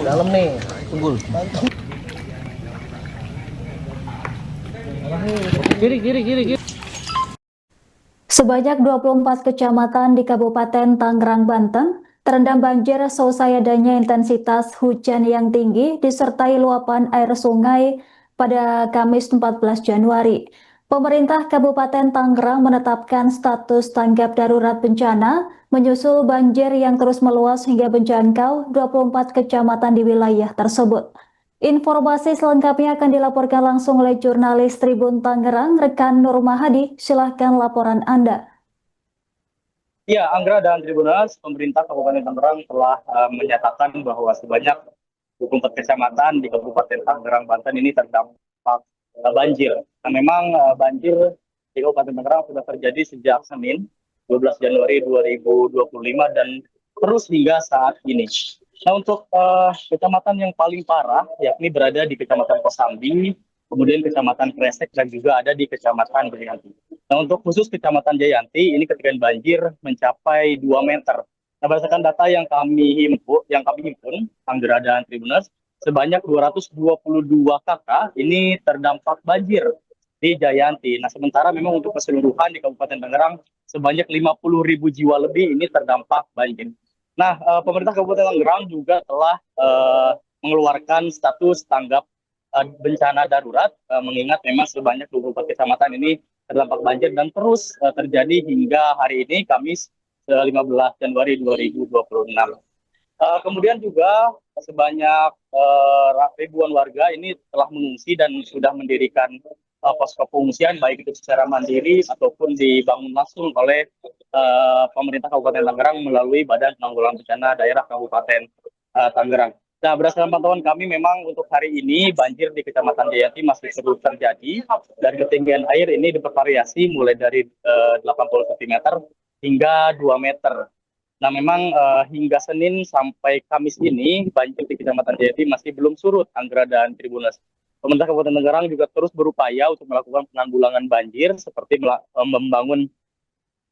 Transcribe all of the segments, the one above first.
Dalam nih, tunggul. Kiri, kiri, kiri, kiri. Sebanyak 24 kecamatan di Kabupaten Tangerang, Banten terendam banjir seusai adanya intensitas hujan yang tinggi disertai luapan air sungai pada Kamis 14 Januari. Pemerintah Kabupaten Tangerang menetapkan status tanggap darurat bencana menyusul banjir yang terus meluas hingga menjangkau 24 kecamatan di wilayah tersebut. Informasi selengkapnya akan dilaporkan langsung oleh jurnalis Tribun Tangerang, rekan Nur Mahadi. Silahkan laporan Anda. Ya, Anggra dan Tribunas, pemerintah Kabupaten Tangerang telah menyatakan bahwa sebanyak 24 kecamatan di Kabupaten Tangerang, Banten ini terdampak banjir. Nah, memang banjir di Kabupaten Tangerang sudah terjadi sejak Senin 12 Januari 2025 dan terus hingga saat ini. Nah, untuk kecamatan yang paling parah yakni berada di Kecamatan Kosambi, kemudian Kecamatan Kresek dan juga ada di Kecamatan Jayanti. Nah, untuk khusus Kecamatan Jayanti ini ketinggian banjir mencapai 2 meter. Nah, berdasarkan data yang kami himpun, Anggra dan Tribuners, sebanyak 222 kakak ini terdampak banjir di Jayanti. Nah, sementara memang untuk keseluruhan di Kabupaten Tangerang sebanyak 50.000 jiwa lebih ini terdampak banjir. Nah, pemerintah Kabupaten Tangerang juga telah mengeluarkan status tanggap bencana darurat, mengingat memang sebanyak 24 kecamatan ini terdampak banjir dan terus terjadi hingga hari ini, Kamis 15 Januari 2026. Kemudian juga sebanyak ribuan warga ini telah mengungsi dan sudah mendirikan posko pengungsian, baik itu secara mandiri ataupun dibangun langsung oleh pemerintah Kabupaten Tangerang melalui Badan Penanggulangan Bencana Daerah Kabupaten Tangerang. Nah, berdasarkan pantauan kami memang untuk hari ini banjir di Kecamatan Jayanti masih terus terjadi dan ketinggian air ini bervariasi mulai dari 80 cm hingga 2 meter. Nah, memang hingga Senin sampai Kamis ini banjir di Kecamatan Jayanti masih belum surut, Anggra dan Tribuners. Pemerintah Kabupaten Tangerang juga terus berupaya untuk melakukan penanggulangan banjir seperti membangun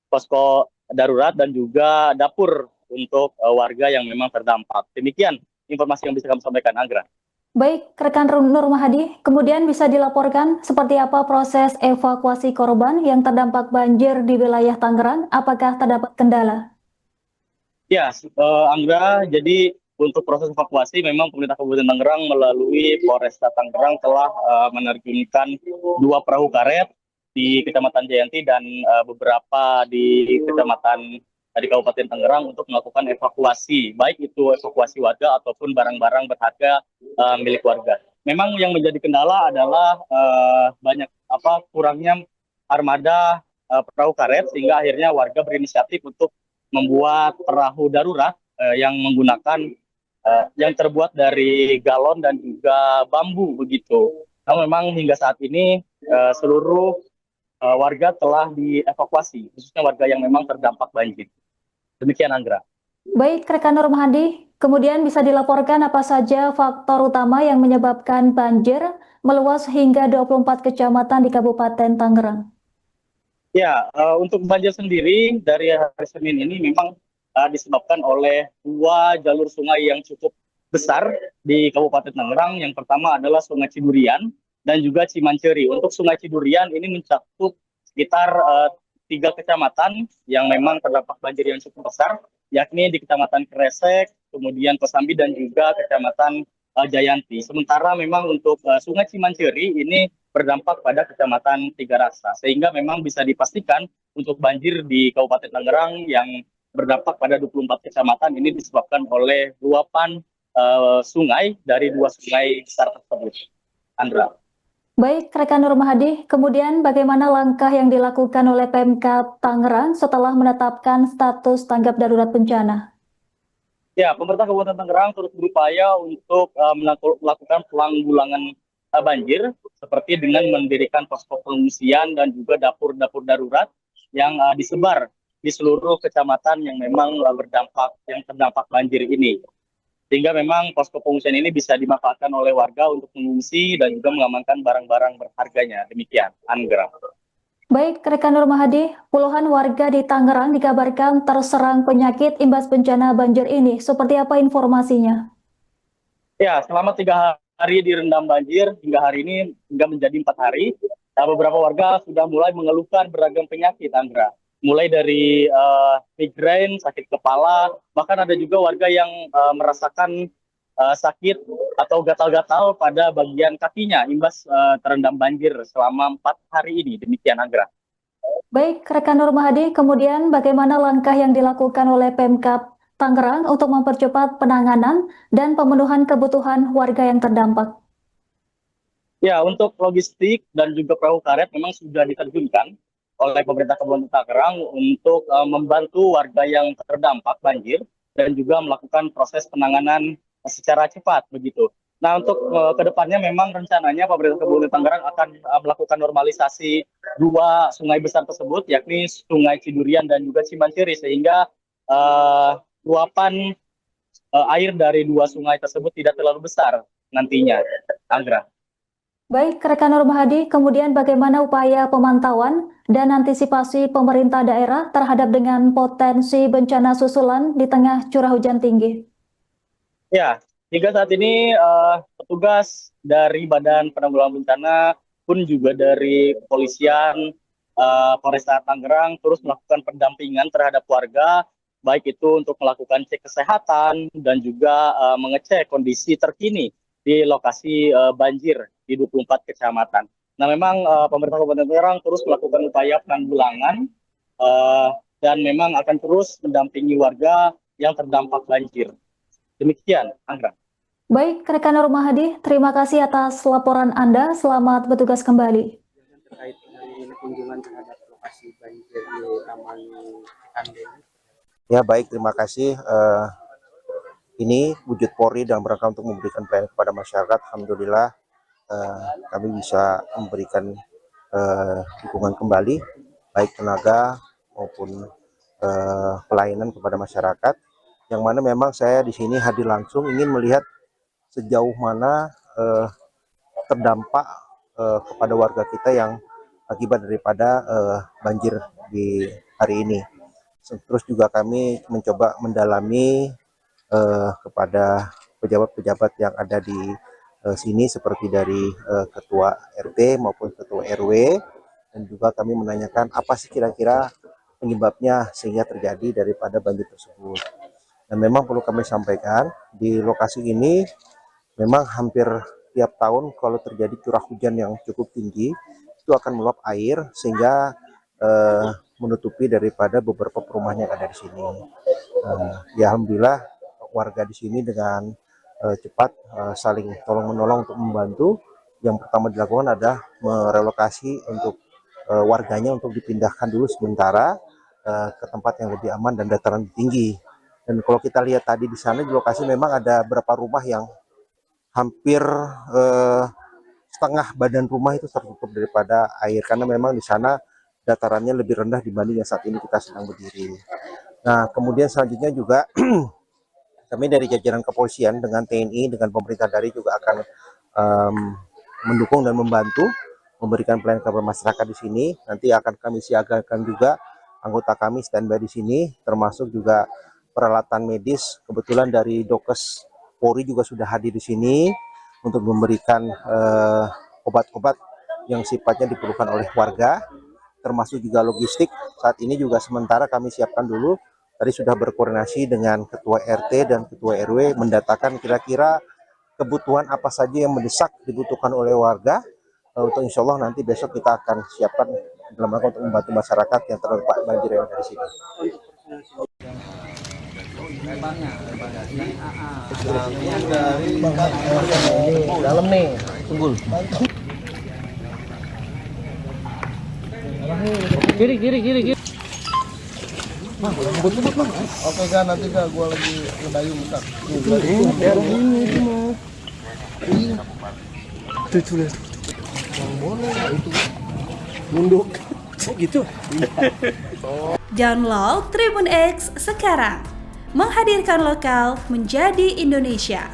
posko darurat dan juga dapur untuk warga yang memang terdampak. Demikian informasi yang bisa kami sampaikan, Anggra. Baik, rekan Nur Mahadi, kemudian bisa dilaporkan seperti apa proses evakuasi korban yang terdampak banjir di wilayah Tangerang? Apakah terdapat kendala? Ya, Anggra, jadi untuk proses evakuasi memang pemerintah Kabupaten Tangerang melalui Polresta Tangerang telah menerjunkan 2 perahu karet di Kecamatan Jayanti dan beberapa di Kecamatan di Kabupaten Tangerang untuk melakukan evakuasi, baik itu evakuasi warga ataupun barang-barang berharga milik warga. Memang yang menjadi kendala adalah kurangnya armada perahu karet sehingga akhirnya warga berinisiatif untuk membuat perahu darurat yang menggunakan yang terbuat dari galon dan juga bambu begitu. Nah, memang hingga saat ini seluruh warga telah dievakuasi, khususnya warga yang memang terdampak banjir. Demikian, Anggra. Baik, rekan Nur Mahadi, kemudian bisa dilaporkan apa saja faktor utama yang menyebabkan banjir meluas hingga 24 kecamatan di Kabupaten Tangerang? Ya, untuk banjir sendiri dari hari Senin ini memang disebabkan oleh 2 jalur sungai yang cukup besar di Kabupaten Tangerang. Yang pertama adalah Sungai Cidurian dan juga Cimanceri. Untuk Sungai Cidurian ini mencakup sekitar 3 kecamatan yang memang terdapat banjir yang cukup besar, yakni di Kecamatan Kresek, kemudian Kosambi dan juga Kecamatan Jayanti. Sementara memang untuk Sungai Cimanceri ini berdampak pada Kecamatan Tiga Rasa, sehingga memang bisa dipastikan untuk banjir di Kabupaten Tangerang yang berdampak pada 24 kecamatan ini disebabkan oleh luapan sungai dari 2 sungai besar tersebut. Andra. Baik, rekan Nur Mahadi, kemudian bagaimana langkah yang dilakukan oleh Pemkab Tangerang setelah menetapkan status tanggap darurat bencana? Ya, pemerintah Kabupaten Tangerang terus berupaya untuk melakukan penanggulangan banjir, seperti dengan mendirikan posko pengungsian dan juga dapur-dapur darurat yang disebar di seluruh kecamatan yang memang yang terdampak banjir ini. Sehingga memang posko pengungsian ini bisa dimanfaatkan oleh warga untuk mengungsi dan juga mengamankan barang-barang berharganya. Demikian, Anggra. Baik, rekan Nur Mahadi, puluhan warga di Tangerang dikabarkan terserang penyakit imbas bencana banjir ini. Seperti apa informasinya? Ya, selama 3 hari direndam banjir hingga hari ini hingga menjadi 4 hari, beberapa warga sudah mulai mengeluhkan beragam penyakit, Anggra. Mulai dari migrain, sakit kepala, bahkan ada juga warga yang merasakan sakit atau gatal-gatal pada bagian kakinya imbas terendam banjir selama 4 hari ini. Demikian, Anggra. Baik, rekan Nur Mahadi, kemudian bagaimana langkah yang dilakukan oleh Pemkab Tangerang untuk mempercepat penanganan dan pemenuhan kebutuhan warga yang terdampak? Ya, untuk logistik dan juga perahu karet memang sudah diterjunkan oleh pemerintah Kabupaten Tangerang untuk membantu warga yang terdampak banjir dan juga melakukan proses penanganan secara cepat begitu. Nah, untuk kedepannya memang rencananya pemerintah Kabupaten Tangerang akan melakukan normalisasi dua sungai besar tersebut, yakni Sungai Cidurian dan juga Cimanciri, sehingga luapan air dari dua sungai tersebut tidak terlalu besar nantinya, Anggra. Baik, rekan Nur Mahadi, kemudian bagaimana upaya pemantauan dan antisipasi pemerintah daerah terhadap dengan potensi bencana susulan di tengah curah hujan tinggi? Ya, hingga saat ini petugas dari Badan Penanggulangan Bencana pun juga dari kepolisian Polresta Tangerang terus melakukan pendampingan terhadap warga, baik itu untuk melakukan cek kesehatan dan juga mengecek kondisi terkini di lokasi banjir di 24 kecamatan. Nah, memang pemerintah Kabupaten Tangerang terus melakukan upaya penanggulangan dan memang akan terus mendampingi warga yang terdampak banjir. Demikian, Anggra. Baik, rekan Nur Mahadi, terima kasih atas laporan Anda. Selamat bertugas kembali. Terkait hari ini kunjungan terhadap lokasi banjir di Taman Kandeng. Ya baik, terima kasih. Ini wujud Polri dalam rangka untuk memberikan pelayanan kepada masyarakat. Alhamdulillah kami bisa memberikan dukungan kembali, baik tenaga maupun pelayanan kepada masyarakat. Yang mana memang saya di sini hadir langsung ingin melihat sejauh mana terdampak kepada warga kita yang akibat daripada banjir di hari ini. Terus juga kami mencoba mendalami kepada pejabat-pejabat yang ada di sini seperti dari ketua RT maupun ketua RW, dan juga kami menanyakan apa sih kira-kira penyebabnya sehingga terjadi daripada banjir tersebut. Dan memang perlu kami sampaikan di lokasi ini memang hampir tiap tahun kalau terjadi curah hujan yang cukup tinggi itu akan meluap air sehingga menutupi daripada beberapa perumahan yang ada di sini. Ya alhamdulillah warga di sini dengan cepat saling tolong menolong untuk membantu. Yang pertama dilakukan adalah merelokasi untuk warganya untuk dipindahkan dulu sementara ke tempat yang lebih aman dan dataran tinggi. Dan kalau kita lihat tadi di sana di lokasi memang ada beberapa rumah yang hampir setengah badan rumah itu tertutup daripada air karena memang di sana datarannya lebih rendah dibanding yang saat ini kita sedang berdiri. Nah, kemudian selanjutnya juga kami dari jajaran kepolisian dengan TNI, dengan pemerintah daerah juga akan mendukung dan membantu memberikan pelayanan kepada masyarakat di sini. Nanti akan kami siagakan juga anggota kami standby di sini, termasuk juga peralatan medis. Kebetulan dari Dokes Polri juga sudah hadir di sini untuk memberikan obat-obat yang sifatnya diperlukan oleh warga, termasuk juga logistik. Saat ini juga sementara kami siapkan dulu. Tadi sudah berkoordinasi dengan Ketua RT dan Ketua RW mendatakan kira-kira kebutuhan apa saja yang mendesak dibutuhkan oleh warga. Untuk insya Allah nanti besok kita akan siapkan dalam rangka untuk membantu masyarakat yang terdampak banjir yang ada di sini. Ini dalam nih, tunggul. Kiri. Oke kan, nanti kan gua lagi ngedayung kan. Itu lihat. Yang boleh itu munduk. Gitu. Download Tribun X sekarang. Menghadirkan lokal menjadi Indonesia.